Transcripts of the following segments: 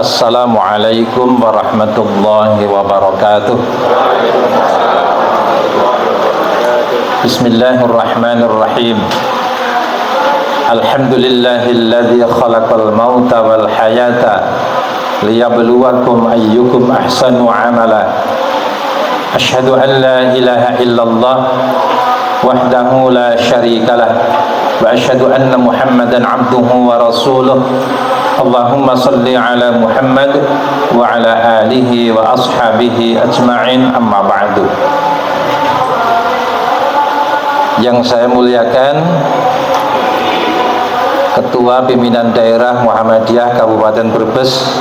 Assalamualaikum warahmatullahi wabarakatuh. Bismillahirrahmanirrahim. Alhamdulillahilladzi khalaqal mauta wal hayata liyabluwakum ayyukum ahsanu amala. Asyhadu an la ilaha illallah wahdahu la syarikalah wa asyhadu anna Muhammadan abduhu wa rasuluh. Allahumma salli ala Muhammad wa ala alihi wa ashabihi ajma'in, amma ba'du. Yang saya muliakan Ketua Pimpinan Daerah Muhammadiyah Kabupaten Brebes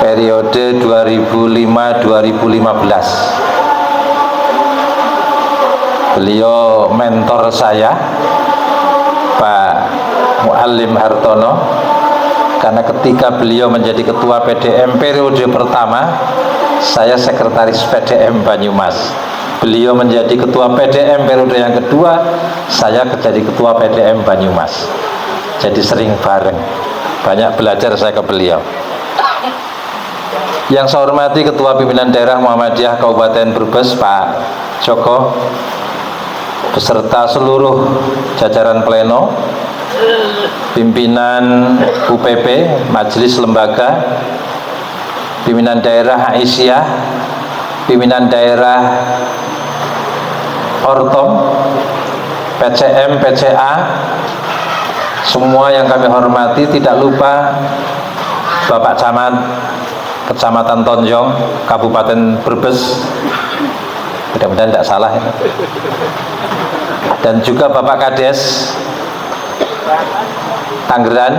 periode 2005-2015. Beliau mentor saya, Pak Muallim Hartono, karena ketika beliau menjadi ketua PDM periode pertama, saya sekretaris PDM Banyumas. Beliau menjadi ketua PDM periode yang kedua, saya jadi ketua PDM Banyumas. Jadi sering bareng, banyak belajar saya ke beliau. Yang saya hormati Ketua Pimpinan Daerah Muhammadiyah Kabupaten Brebes, Pak Joko, beserta seluruh jajaran pleno, pimpinan UPP, Majelis Lembaga, pimpinan daerah Aisyah, pimpinan daerah Ortom, PCM, PCA, semua yang kami hormati, tidak lupa Bapak Camat Kecamatan Tonjong, Kabupaten Brebes, mudah-mudahan tidak salah ya. Dan juga Bapak Kades Tangerang,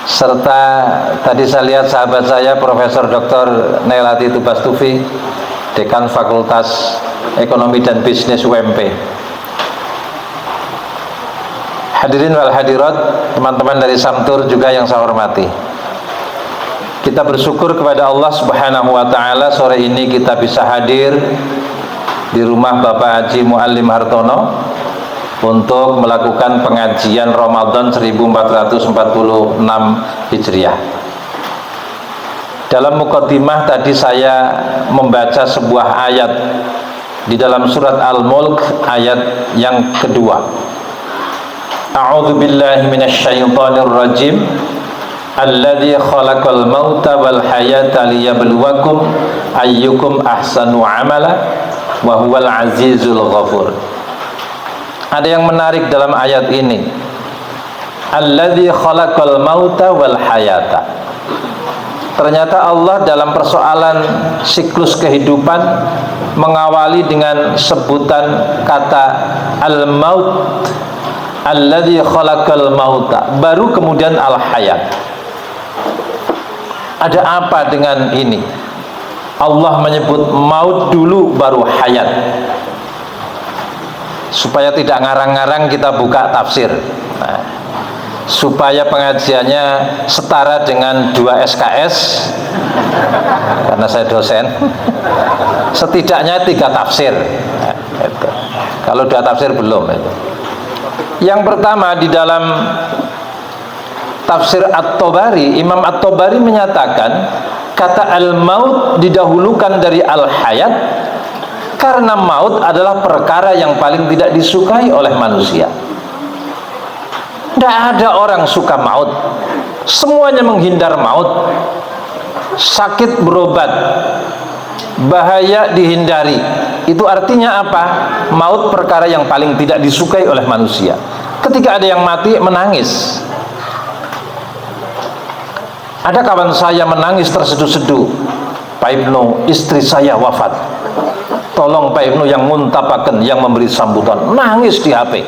serta tadi saya lihat sahabat saya Profesor Dr. Nelati Tubastufi, Dekan Fakultas Ekonomi dan Bisnis UMP. Hadirin wal hadirat, teman-teman dari Samtur juga yang saya hormati. Kita bersyukur kepada Allah Subhanahu wa taala, sore ini kita bisa hadir di rumah Bapak Haji Muallim Hartono untuk melakukan pengajian Ramadan 1446 Hijriah. Dalam mukaddimah tadi saya membaca sebuah ayat di dalam surat Al-Mulk, ayat yang kedua. A'udzu billahi minasyaitonir rajim. Alladzi khalaqal mauta wal hayata liyabluwakum ayyukum ahsanu amala wa huwal azizul ghafur. Ada yang menarik dalam ayat ini. Alladzi khalaqal mauta wal hayata. Ternyata Allah dalam persoalan siklus kehidupan mengawali dengan sebutan kata al-maut. Alladzi khalaqal mauta, baru kemudian al-hayat. Ada apa dengan ini? Allah menyebut maut dulu baru hayat. Supaya tidak ngarang-ngarang kita buka tafsir. Nah, supaya pengajiannya setara dengan 2 SKS, karena saya dosen, setidaknya 3 tafsir. Nah, itu. Kalau 2 tafsir belum itu. Yang pertama di dalam tafsir At-Tabari, Imam At-Tabari menyatakan kata al-maut didahulukan dari al-hayat karena maut adalah perkara yang paling tidak disukai oleh manusia. Tidak ada orang suka maut, semuanya menghindar maut. Sakit berobat, bahaya dihindari. Itu artinya apa? Maut perkara yang paling tidak disukai oleh manusia. Ketika ada yang mati, menangis. Ada kawan saya menangis terseduh-seduh, Pak Ibnu, istri saya wafat, tolong Pak Ibnu yang muntabaken, yang memberi sambutan. Nangis di HP.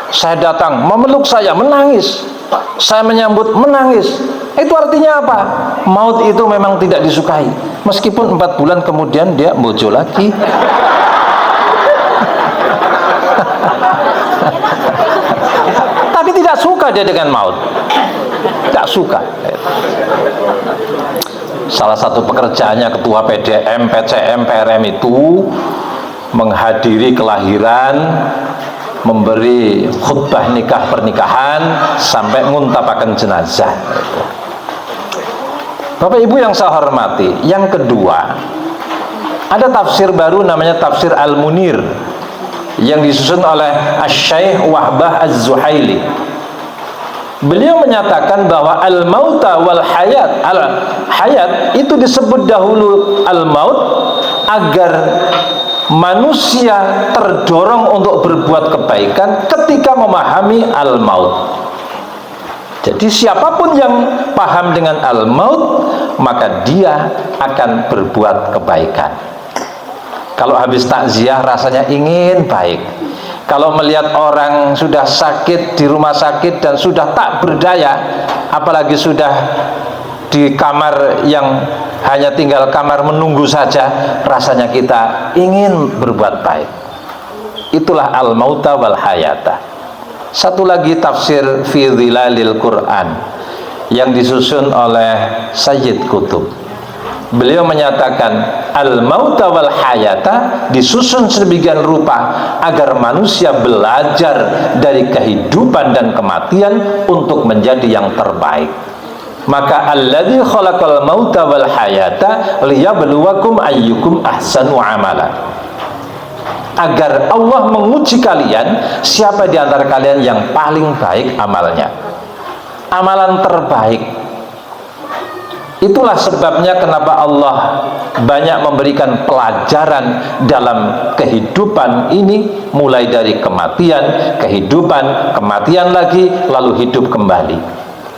Saya datang, memeluk saya, menangis. Saya menyambut, menangis. Itu artinya apa? Maut itu memang tidak disukai. Meskipun 4 bulan kemudian dia bojo lagi. Tapi tidak suka dia dengan maut. Tidak suka. Salah satu pekerjaannya ketua PDM, PCM, PRM itu menghadiri kelahiran, memberi khutbah nikah pernikahan sampai muntabakan jenazah. Bapak Ibu yang saya hormati, yang kedua, ada tafsir baru namanya tafsir Al-Munir yang disusun oleh Asy-Syaikh Wahbah Az-Zuhaili. Beliau menyatakan bahwa al-mauta wal hayat, al-hayat itu disebut dahulu al-maut agar manusia terdorong untuk berbuat kebaikan ketika memahami al-maut. Jadi siapapun yang paham dengan al-maut, maka dia akan berbuat kebaikan. Kalau habis takziah rasanya ingin baik. Kalau melihat orang sudah sakit di rumah sakit dan sudah tak berdaya, apalagi sudah di kamar yang hanya tinggal kamar menunggu saja, rasanya kita ingin berbuat baik. Itulah al-mauta wal hayata. Satu lagi tafsir fi dhilalil Quran yang disusun oleh Sayyid Qutb. Beliau menyatakan al-mauta wal hayata disusun sedemikian rupa agar manusia belajar dari kehidupan dan kematian untuk menjadi yang terbaik. Maka alladzi khalaqal mauta wal hayata liyabluwakum ayyukum ahsanu amala. Agar Allah menguji kalian siapa di antara kalian yang paling baik amalnya. Amalan terbaik. Itulah sebabnya kenapa Allah banyak memberikan pelajaran dalam kehidupan ini, mulai dari kematian, kehidupan, kematian lagi, lalu hidup kembali.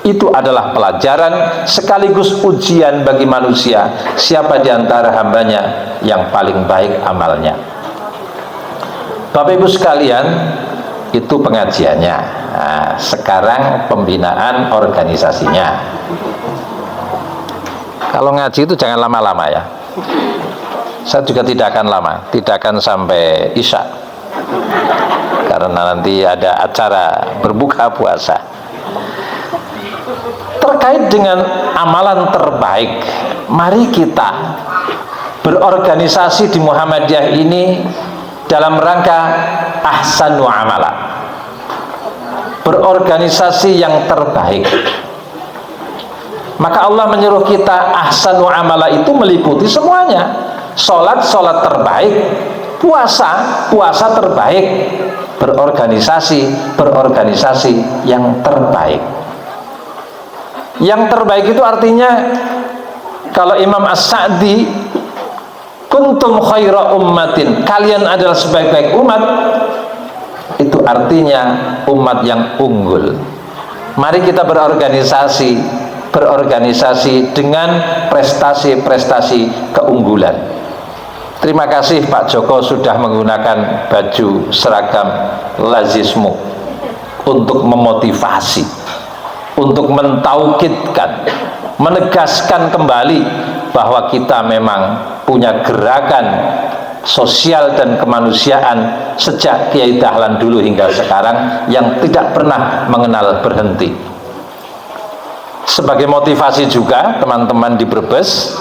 Itu adalah pelajaran sekaligus ujian bagi manusia, siapa di antara hambanya yang paling baik amalnya. Bapak Ibu sekalian, itu pengajiannya. Nah, sekarang pembinaan organisasinya. Kalau ngaji itu jangan lama-lama ya. Saya juga tidak akan lama, tidak akan sampai Isya, karena nanti ada acara berbuka puasa. Terkait dengan amalan terbaik, mari kita berorganisasi di Muhammadiyah ini dalam rangka ahsanu amala, berorganisasi yang terbaik. Maka Allah menyuruh kita ahsanu amala itu meliputi semuanya. Sholat terbaik, puasa terbaik, berorganisasi yang terbaik. Yang terbaik itu artinya, kalau Imam As-Sa'di, kuntum khaira ummatin, kalian adalah sebaik-baik umat, itu artinya umat yang unggul. Mari kita berorganisasi dengan prestasi-prestasi keunggulan. Terima kasih Pak Joko sudah menggunakan baju seragam lazismu untuk memotivasi, untuk mentaukidkan, menegaskan kembali bahwa kita memang punya gerakan sosial dan kemanusiaan sejak Kiai Dahlan dulu hingga sekarang yang tidak pernah mengenal berhenti. Sebagai motivasi juga teman-teman di Brebes,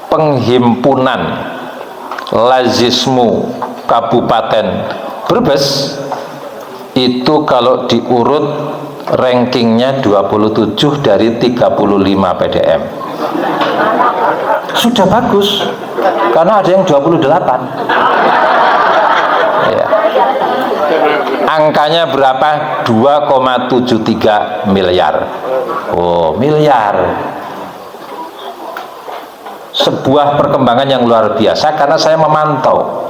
penghimpunan lazismu Kabupaten Brebes itu kalau diurut rankingnya 27 dari 35 PDM. Sudah bagus, karena ada yang 28 ya. Angkanya berapa? 2,73 miliar. Oh, miliar. Sebuah perkembangan yang luar biasa, karena saya memantau.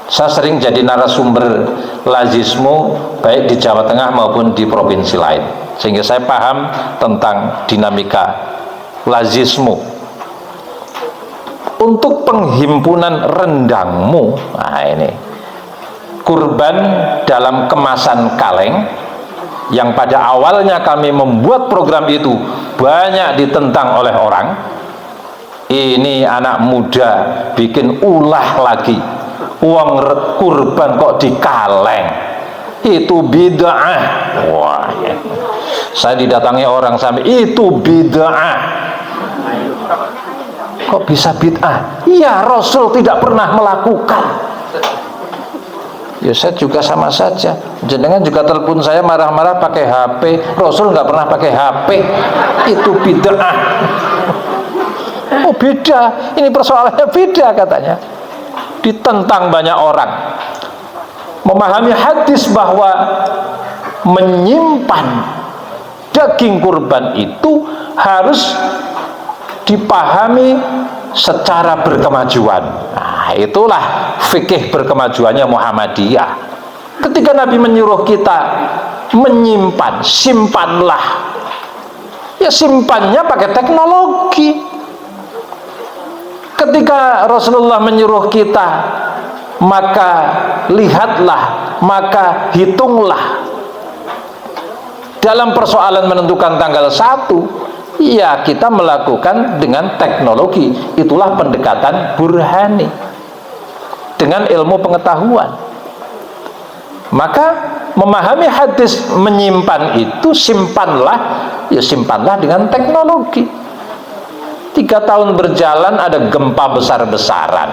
Saya sering jadi narasumber lazismu baik di Jawa Tengah maupun di provinsi lain, sehingga saya paham tentang dinamika lazismu. Untuk penghimpunan rendangmu, nah ini kurban dalam kemasan kaleng, yang pada awalnya kami membuat program itu banyak ditentang oleh orang. Ini anak muda bikin ulah lagi, uang kurban kok di kaleng, itu bid'ah. Wah, saya didatangi orang sampai itu bid'ah. Kok bisa bid'ah? Iya, Rasul tidak pernah melakukan. Ya saya juga sama saja. Jenengan juga telepon saya marah-marah pakai HP. Rasul nggak pernah pakai HP. Itu bid'ah. Oh beda. Ini persoalannya beda katanya. Ditentang banyak orang. Memahami hadis bahwa menyimpan daging kurban itu harus dipahami secara berkemajuan. Nah, itulah fikih berkemajuannya Muhammadiyah. Ketika Nabi menyuruh kita menyimpan, simpanlah. Ya simpannya pakai teknologi. Ketika Rasulullah menyuruh kita, maka lihatlah, maka hitunglah. Dalam persoalan menentukan tanggal 1, ya kita melakukan dengan teknologi. Itulah pendekatan burhani, dengan ilmu pengetahuan. Maka memahami hadis menyimpan itu, simpanlah, ya simpanlah dengan teknologi. 3 tahun berjalan ada gempa besar-besaran,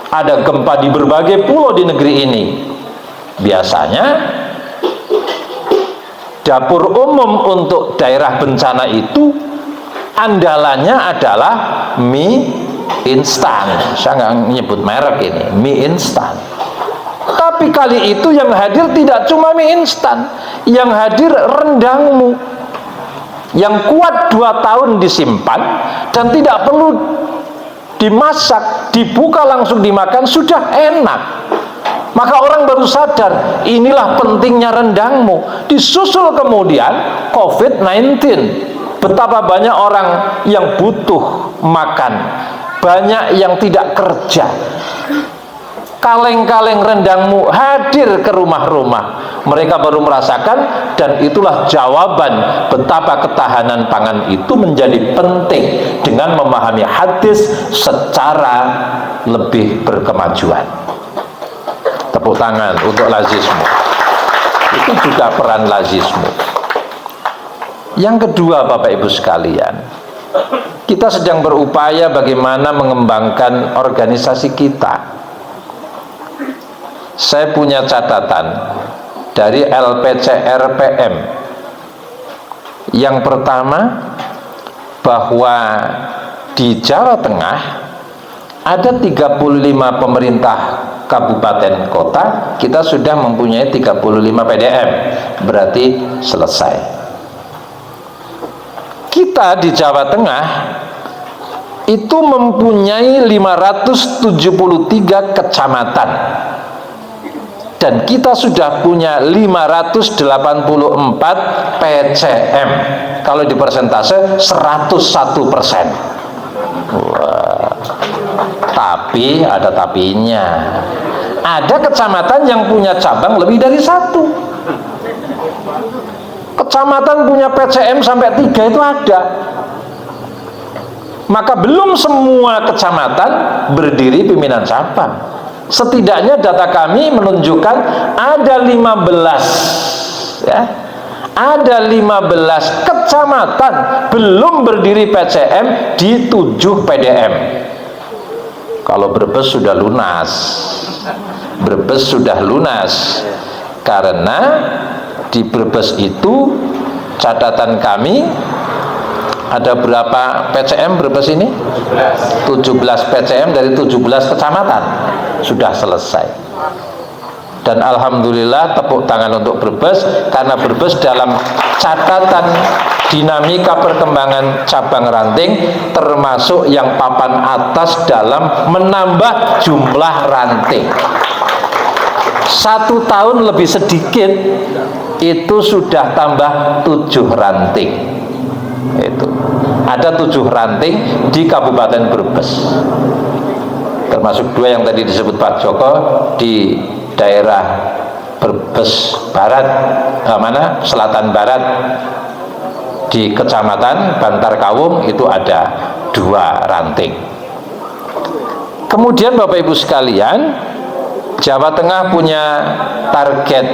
ada gempa di berbagai pulau di negeri ini. Biasanya dapur umum untuk daerah bencana itu andalannya adalah mie instan. Saya nggak nyebut merek ini, mie instan. Tapi kali itu yang hadir tidak cuma mie instan, yang hadir rendangmu, yang kuat 2 tahun disimpan dan tidak perlu dimasak, dibuka langsung dimakan, sudah enak. Maka orang baru sadar, inilah pentingnya rendangmu. Disusul kemudian COVID-19. Betapa banyak orang yang butuh makan, banyak yang tidak kerja. Kaleng-kaleng rendangmu hadir ke rumah-rumah. Mereka baru merasakan, dan itulah jawaban betapa ketahanan pangan itu menjadi penting dengan memahami hadis secara lebih berkemajuan. Tepuk tangan untuk lazismu. Itu juga peran lazismu. Yang kedua, Bapak Ibu sekalian, kita sedang berupaya bagaimana mengembangkan organisasi kita. Saya punya catatan dari LPCRPM. Yang pertama, bahwa di Jawa Tengah ada 35 pemerintah kabupaten kota, kita sudah mempunyai 35 PDM, berarti selesai. Kita di Jawa Tengah itu mempunyai 573 kecamatan, dan kita sudah punya 584 PCM. Kalau di persentase 101%. Wah. Tapi ada tapinya. Ada kecamatan yang punya cabang lebih dari 1. Kecamatan punya PCM sampai 3 itu ada. Maka belum semua kecamatan berdiri pimpinan cabang. Setidaknya data kami menunjukkan ada 15, ya, ada 15 kecamatan belum berdiri PCM di 7 PDM. Kalau Brebes sudah lunas, Brebes sudah lunas, karena di Brebes itu catatan kami ada berapa PCM Brebes ini? 17 PCM dari 17 kecamatan sudah selesai. Dan alhamdulillah, tepuk tangan untuk Brebes, karena Brebes dalam catatan dinamika perkembangan cabang ranting termasuk yang papan atas dalam menambah jumlah ranting. 1 tahun lebih sedikit itu sudah tambah 7 ranting. Itu ada 7 ranting di Kabupaten Brebes, termasuk 2 yang tadi disebut Pak Joko di daerah Brebes Barat, Selatan Barat, di Kecamatan Bantar Kawung itu ada 2 ranting. Kemudian Bapak Ibu sekalian, Jawa Tengah punya target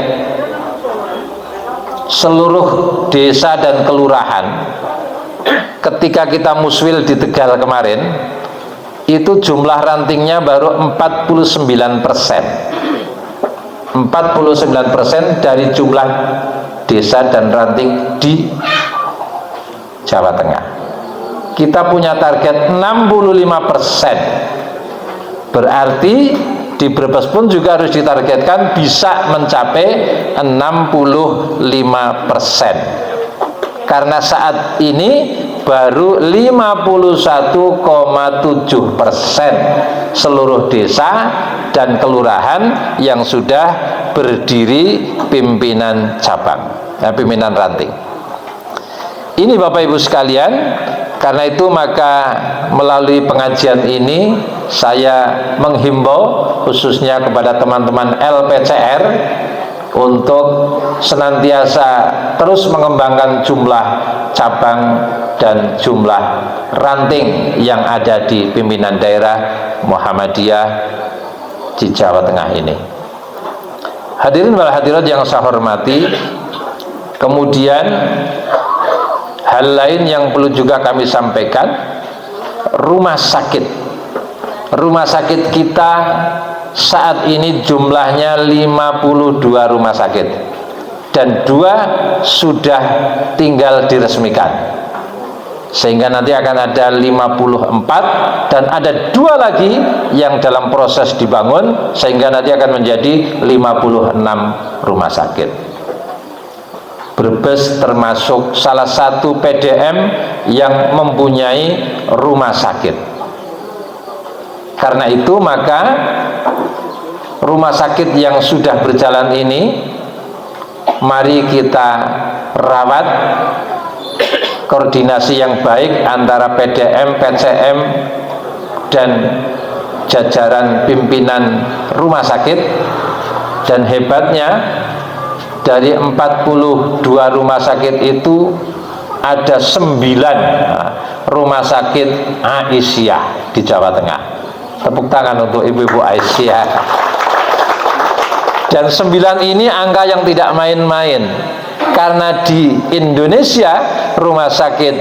seluruh desa dan kelurahan. Ketika kita muswil di Tegal kemarin, itu jumlah rantingnya baru 49%. 49% dari jumlah desa dan ranting di Jawa Tengah. Kita punya target 65%. Berarti di Brebes pun juga harus ditargetkan bisa mencapai 65%. Karena saat ini baru 51,7% seluruh desa dan kelurahan yang sudah berdiri pimpinan cabang, pimpinan ranting. Ini Bapak Ibu sekalian, karena itu maka melalui pengajian ini saya menghimbau khususnya kepada teman-teman LPCR untuk senantiasa terus mengembangkan jumlah cabang dan jumlah ranting yang ada di pimpinan daerah Muhammadiyah di Jawa Tengah ini. Hadirin wal hadirat yang saya hormati, kemudian hal lain yang perlu juga kami sampaikan, rumah sakit kita saat ini jumlahnya 52 rumah sakit dan 2 sudah tinggal diresmikan, sehingga nanti akan ada 54 dan ada 2 lagi yang dalam proses dibangun, sehingga nanti akan menjadi 56 rumah sakit. Brebes termasuk salah satu PDM yang mempunyai rumah sakit. Karena itu maka rumah sakit yang sudah berjalan ini mari kita rawat, koordinasi yang baik antara PDM, PCM dan jajaran pimpinan rumah sakit. Dan hebatnya dari 42 rumah sakit itu ada 9 rumah sakit Aisyah di Jawa Tengah. Tepuk tangan untuk ibu-ibu Aisyah. Dan 9 ini angka yang tidak main-main, karena di Indonesia rumah sakit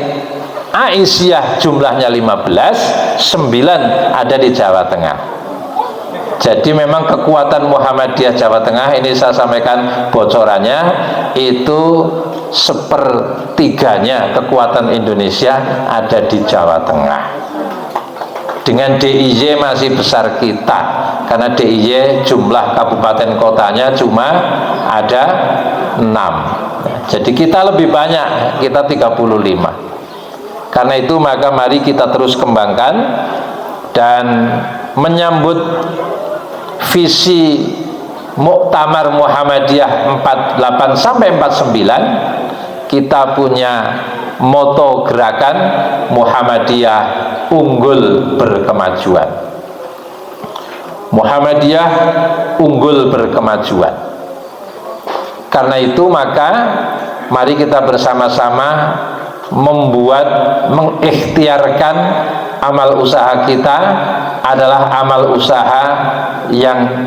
Aisyah jumlahnya 15, 9 ada di Jawa Tengah. Jadi memang kekuatan Muhammadiyah Jawa Tengah ini saya sampaikan bocorannya itu 1/3 kekuatan Indonesia ada di Jawa Tengah. Dengan DIY masih besar kita, karena DIY jumlah kabupaten kotanya cuma ada 6. Jadi kita lebih banyak, kita 35. Karena itu maka mari kita terus kembangkan dan menyambut visi Muktamar Muhammadiyah 48 sampai 49. Kita punya moto gerakan Muhammadiyah unggul berkemajuan. Muhammadiyah unggul berkemajuan. Karena itu maka mari kita bersama-sama mengikhtiarkan amal usaha kita adalah amal usaha yang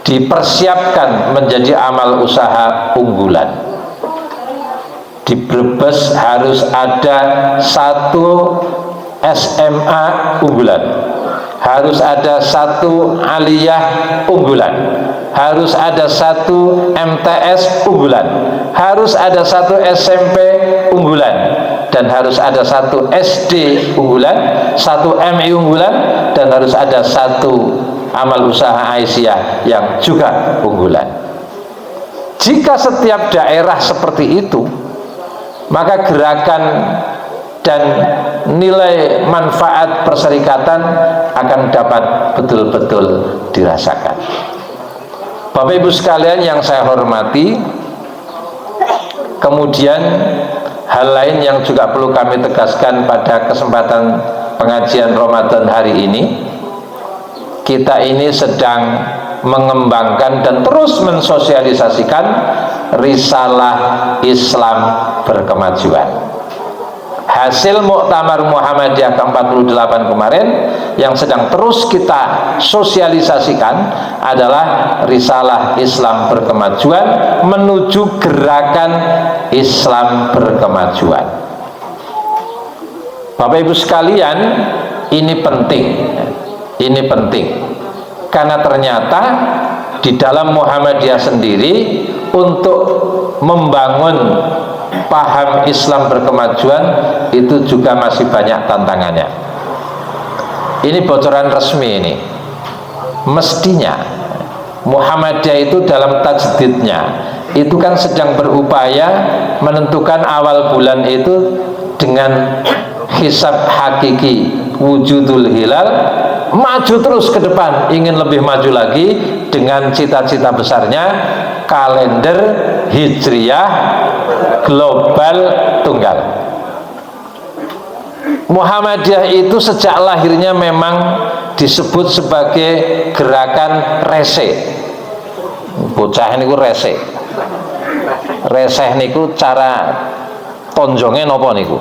dipersiapkan menjadi amal usaha unggulan. Di Brebes harus ada 1 SMA unggulan, harus ada 1 aliyah unggulan, harus ada 1 MTS unggulan, harus ada 1 SMP unggulan, dan harus ada 1 SD unggulan, 1 MI unggulan, dan harus ada 1 amal usaha Aisyah yang juga unggulan. Jika setiap daerah seperti itu, maka gerakan dan nilai manfaat perserikatan akan dapat betul-betul dirasakan. Bapak Ibu sekalian yang saya hormati, kemudian hal lain yang juga perlu kami tegaskan pada kesempatan pengajian Ramadan hari ini, kita ini sedang mengembangkan dan terus mensosialisasikan risalah Islam berkemajuan. Hasil Muktamar Muhammadiyah ke-48 kemarin yang sedang terus kita sosialisasikan adalah risalah Islam berkemajuan menuju gerakan Islam berkemajuan. Bapak Ibu sekalian, ini penting. Ini penting karena ternyata di dalam Muhammadiyah sendiri untuk membangun paham Islam berkemajuan itu juga masih banyak tantangannya. Ini bocoran resmi ini. Mestinya Muhammadiyah itu dalam tajdidnya itu kan sedang berupaya menentukan awal bulan itu dengan hisab hakiki wujudul hilal, maju terus ke depan, ingin lebih maju lagi dengan cita-cita besarnya kalender hijriyah global tunggal. Muhammadiyah itu sejak lahirnya memang disebut sebagai gerakan reseh. Bocah niku reseh. Reseh niku cara tonjongnya nopo niku.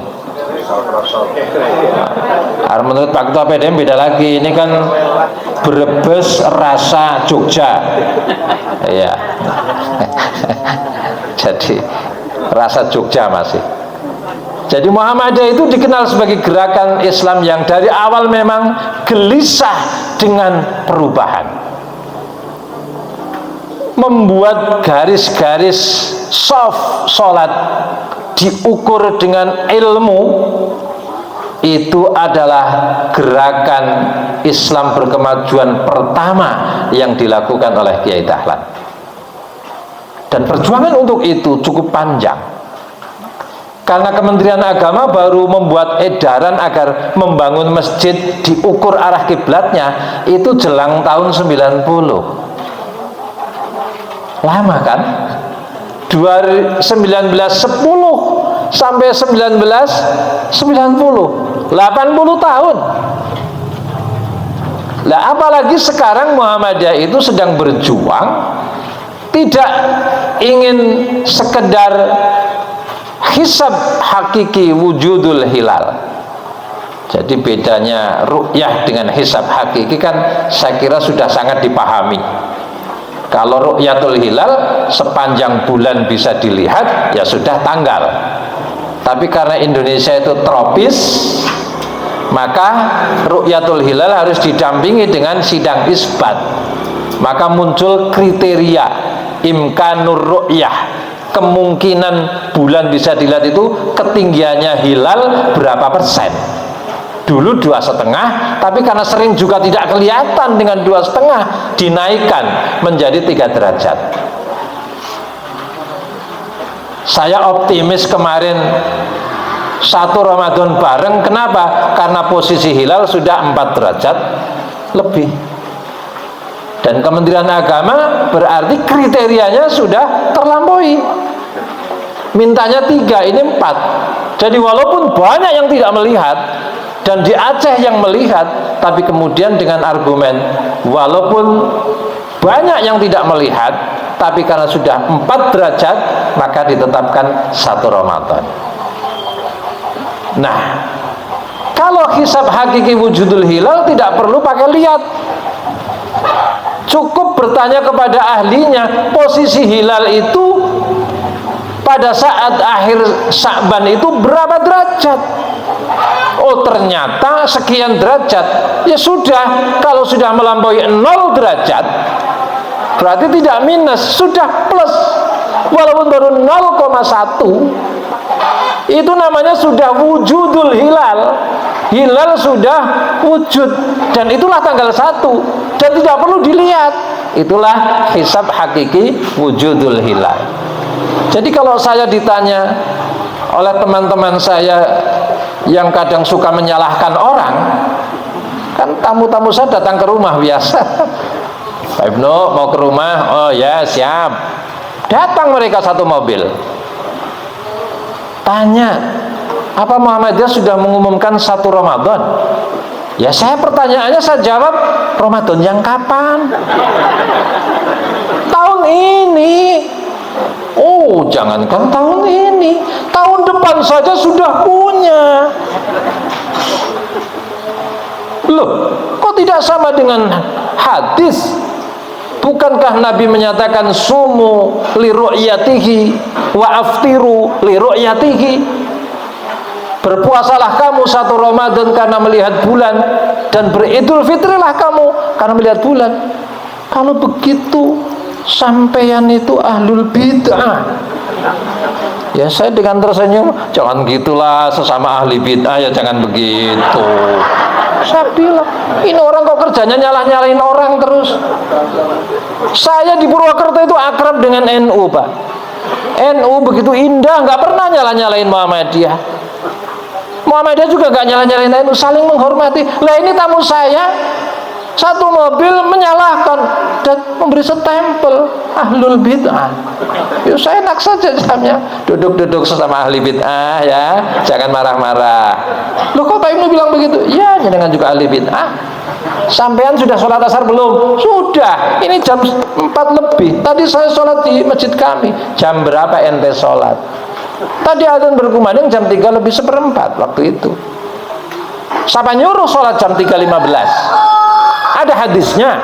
Nah, menurut Pak Ketua PDM beda lagi. Ini kan Brebes rasa Jogja. Ya. Jadi rasa Jogja masih. Jadi Muhammadiyah itu dikenal sebagai gerakan Islam yang dari awal memang gelisah dengan perubahan, membuat garis-garis soft sholat diukur dengan ilmu. Itu adalah gerakan Islam berkemajuan pertama yang dilakukan oleh Kiai Dahlan, dan perjuangan untuk itu cukup panjang. Karena Kementerian Agama baru membuat edaran agar membangun masjid diukur arah kiblatnya itu jelang tahun 90. Lama kan? 1910 sampai 1990, 80 tahun. Lah apalagi sekarang Muhammadiyah itu sedang berjuang, tidak ingin sekedar hisab hakiki wujudul hilal. Jadi bedanya ru'yah dengan hisab hakiki kan saya kira sudah sangat dipahami. Kalau ru'yatul hilal sepanjang bulan bisa dilihat, ya sudah tanggal. Tapi karena Indonesia itu tropis, maka ru'yatul hilal harus didampingi dengan sidang isbat. Maka muncul kriteria imkanur ru'yah, kemungkinan bulan bisa dilihat itu ketinggiannya hilal berapa persen. Dulu 2,5, tapi karena sering juga tidak kelihatan dengan 2,5, dinaikkan menjadi 3 derajat. Saya optimis kemarin 1 Ramadan bareng. Kenapa? Karena posisi hilal sudah 4 derajat lebih. Dan Kementerian Agama berarti kriterianya sudah terlampaui. Mintanya 3, ini 4. Jadi walaupun banyak yang tidak melihat, dan di Aceh yang melihat, tapi kemudian dengan argumen walaupun banyak yang tidak melihat, tapi karena sudah 4 derajat, maka ditetapkan 1 Ramadan. Nah, kalau hisab hakiki wujudul hilal tidak perlu pakai lihat, cukup bertanya kepada ahlinya, posisi hilal itu pada saat akhir Sya'ban itu berapa derajat? Oh ternyata sekian derajat. Ya sudah, kalau sudah melampaui 0 derajat berarti tidak minus, sudah plus. Walaupun baru 0,1, itu namanya sudah wujudul hilal. Hilal sudah wujud, dan itulah tanggal 1, dan tidak perlu dilihat. Itulah hisab hakiki wujudul hilal. Jadi kalau saya ditanya oleh teman-teman saya yang kadang suka menyalahkan orang, kan tamu-tamu saya datang ke rumah biasa, Pak Ibnu mau ke rumah, oh ya siap, datang mereka 1 mobil, tanya apa Muhammadiyah sudah mengumumkan 1 Ramadan? Ya saya pertanyaannya saya jawab, Ramadan yang kapan? Tahun ini. Oh jangankan tahun ini, tahun depan saja sudah punya. Loh, kok tidak sama dengan hadis? Bukankah Nabi menyatakan sumu li ru'yatihi wa aftiru li ru'yatihi? Berpuasalah kamu 1 Ramadan karena melihat bulan, dan beridul fitrilah kamu karena melihat bulan. Kalau begitu sampeyan itu ahlul bid'ah. Ya saya dengan tersenyum, jangan gitulah sesama ahli bid'ah, ya jangan begitu. Saya bilang, ini orang kok kerjanya nyalah-nyalahin orang terus. Saya di Purwokerto itu akrab dengan NU, Pak. NU begitu indah, nggak pernah nyalah-nyalahin Muhammadiyah. Muhammadiyah juga nggak nyalah-nyalahin NU, saling menghormati. Lah ini tamu saya, satu mobil menyalahkan dan memberi stempel ahlul bid'ah. Ya saya enak saja jamnya, duduk-duduk sesama ahli bid'ah ya, jangan marah-marah. Loh kok Pak Ibnu bilang begitu? Ya jenengan juga ahli bid'ah. Sampean sudah sholat asar belum? Sudah, ini jam 4 lebih. Tadi saya sholat di masjid kami. Jam berapa ente sholat? Tadi adzan berkumandang jam 3 lebih seperempat waktu itu. Siapa nyuruh sholat jam 3.15? Ada hadisnya?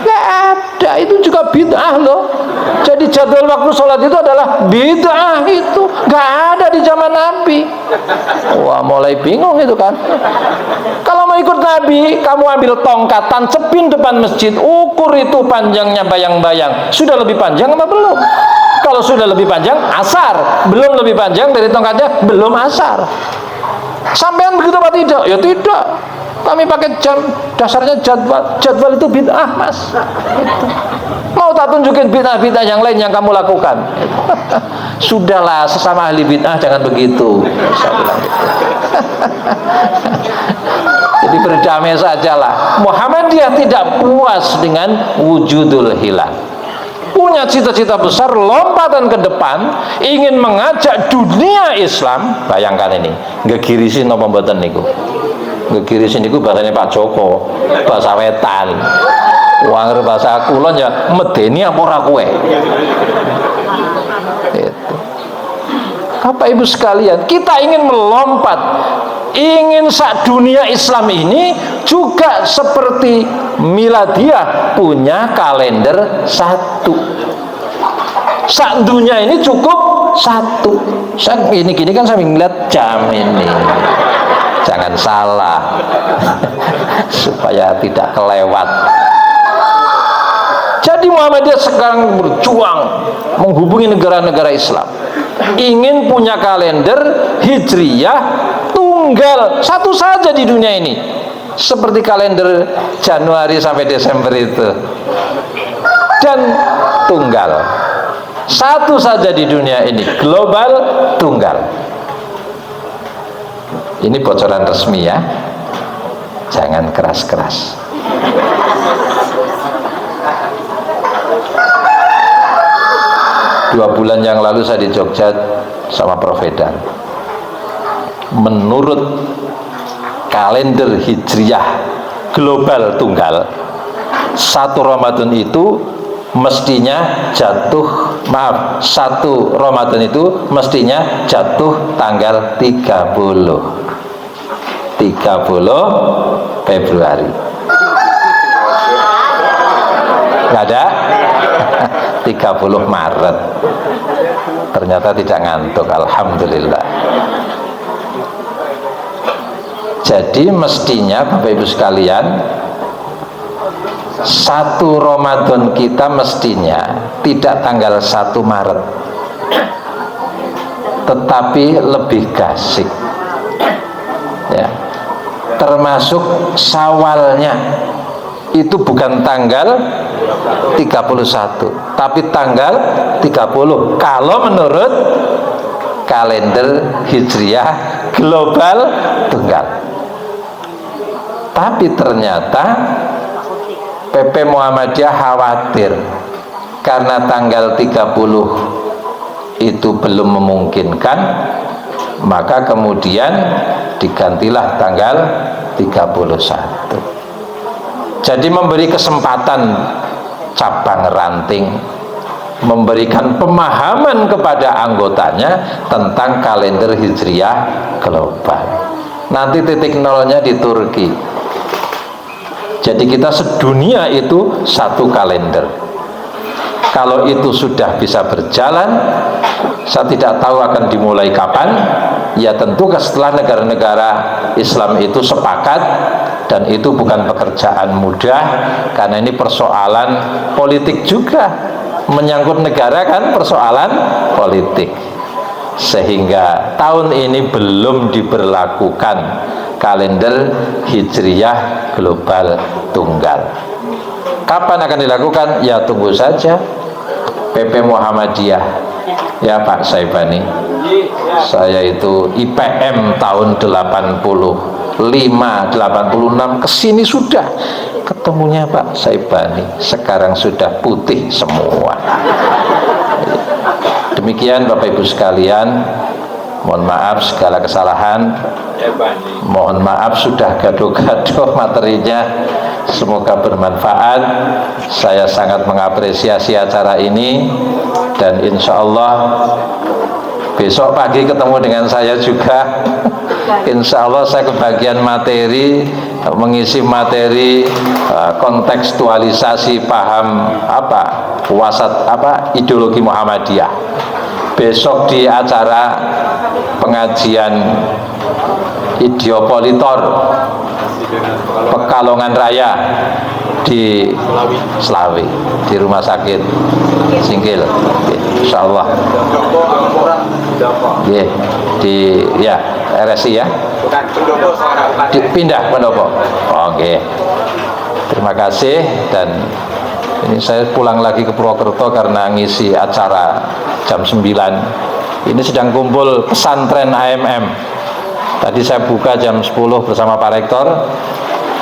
Nggak ada, itu juga bid'ah loh. Jadi jadwal waktu sholat itu adalah bid'ah, itu nggak ada di zaman Nabi. Wah, mulai bingung itu kan. Kalau mau ikut Nabi, kamu ambil tongkat, tancepin depan masjid, ukur itu panjangnya bayang-bayang. Sudah lebih panjang apa belum? Kalau sudah lebih panjang, asar. Belum lebih panjang dari tongkatnya, belum asar. Sampean begitu apa tidak? Ya tidak. Kami pakai jam, dasarnya jadwal itu bid'ah, Mas. Itu. Mau tak tunjukin bid'ah-bid'ah yang lain yang kamu lakukan? Sudahlah, sesama ahli bid'ah jangan begitu. Jadi berdamai sajalah. Muhammadiyah tidak puas dengan wujudul hilal. Punya cita-cita besar, lompatan ke depan, ingin mengajak dunia Islam. Bayangkan ini, ngegirisin apa mboten niku? Ngegirisin niku bahasanya Pak Joko, bahasa wetan. Wong bahasa kulon ya medeni apa ora kowe. Itu. Bapak Ibu sekalian, kita ingin melompat, ingin sak dunia Islam ini juga seperti Miladiyah punya kalender satu. Sak dunia ini cukup satu. Saya ini gini kan saya ngeliat jam ini. Jangan salah supaya tidak kelewat. Jadi Muhammadiyah sekarang berjuang menghubungi negara-negara Islam, ingin punya kalender hijriyah tunggal satu saja di dunia ini, seperti kalender Januari sampai Desember itu, dan tunggal satu saja di dunia ini, global tunggal. Ini bocoran resmi ya, jangan keras-keras. Dua bulan yang lalu saya di Jogja sama Prof. Edan. Menurut kalender hijriyah global tunggal, satu Ramadan itu mestinya jatuh, satu Ramadan itu mestinya jatuh tanggal 30 Februari. Nggak ada? 30 Maret. Ternyata tidak ngantuk, alhamdulillah. Jadi mestinya Bapak Ibu sekalian, satu Ramadan kita mestinya tidak tanggal 1 Maret, tetapi lebih gasik ya. Termasuk Syawalnya itu bukan tanggal 31 tapi tanggal 30 kalau menurut kalender hijriyah global tunggal. Tapi ternyata PP Muhammadiyah khawatir karena tanggal 30 itu belum memungkinkan, maka kemudian digantilah tanggal 31. Jadi memberi kesempatan cabang ranting, memberikan pemahaman kepada anggotanya tentang kalender hijriyah global. Nanti titik nolnya di Turki. Jadi kita sedunia itu satu kalender. Kalau itu sudah bisa berjalan, saya tidak tahu akan dimulai kapan. Ya tentu setelah negara-negara Islam itu sepakat dan itu bukan pekerjaan mudah karena ini persoalan politik juga, menyangkut negara kan, persoalan politik, sehingga tahun ini belum diberlakukan kalender hijriyah global tunggal. Kapan akan dilakukan? Ya tunggu saja. PP Muhammadiyah ya Pak Saibani, saya itu IPM tahun 85, 86 kesini sudah ketemunya Pak Saibani, sekarang sudah putih semua. Demikian Bapak Ibu sekalian, mohon maaf segala kesalahan, mohon maaf sudah gaduh-gaduh materinya, semoga bermanfaat. Saya sangat mengapresiasi acara ini, dan insya Allah besok pagi ketemu dengan saya juga. Insya Allah saya kebagian materi, mengisi materi kontekstualisasi paham ideologi Muhammadiyah. Besok di acara pengajian Idiopolitor Pekalongan Raya di Selawi, di rumah sakit Singkil, insya Allah. Di RSI ya, pindah pendopo. Oke, terima kasih. Dan ini saya pulang lagi ke Purwokerto karena ngisi acara jam 9. Ini sedang kumpul pesantren AMM. Tadi saya buka jam 10 bersama Pak Rektor.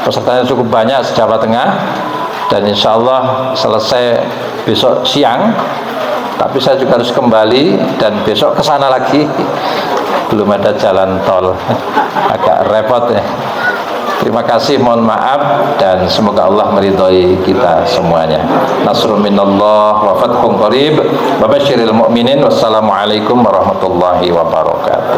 Pesertanya cukup banyak se-Jawa Tengah, dan insya Allah selesai besok siang. Tapi saya juga harus kembali dan besok ke sana lagi. Belum ada jalan tol, agak repot ya. Terima kasih, mohon maaf, dan semoga Allah meridhoi kita semuanya. Nasrun minallah wa fathun qarib wa basyiril mu'minin. Wassalamualaikum warahmatullahi wabarakatuh.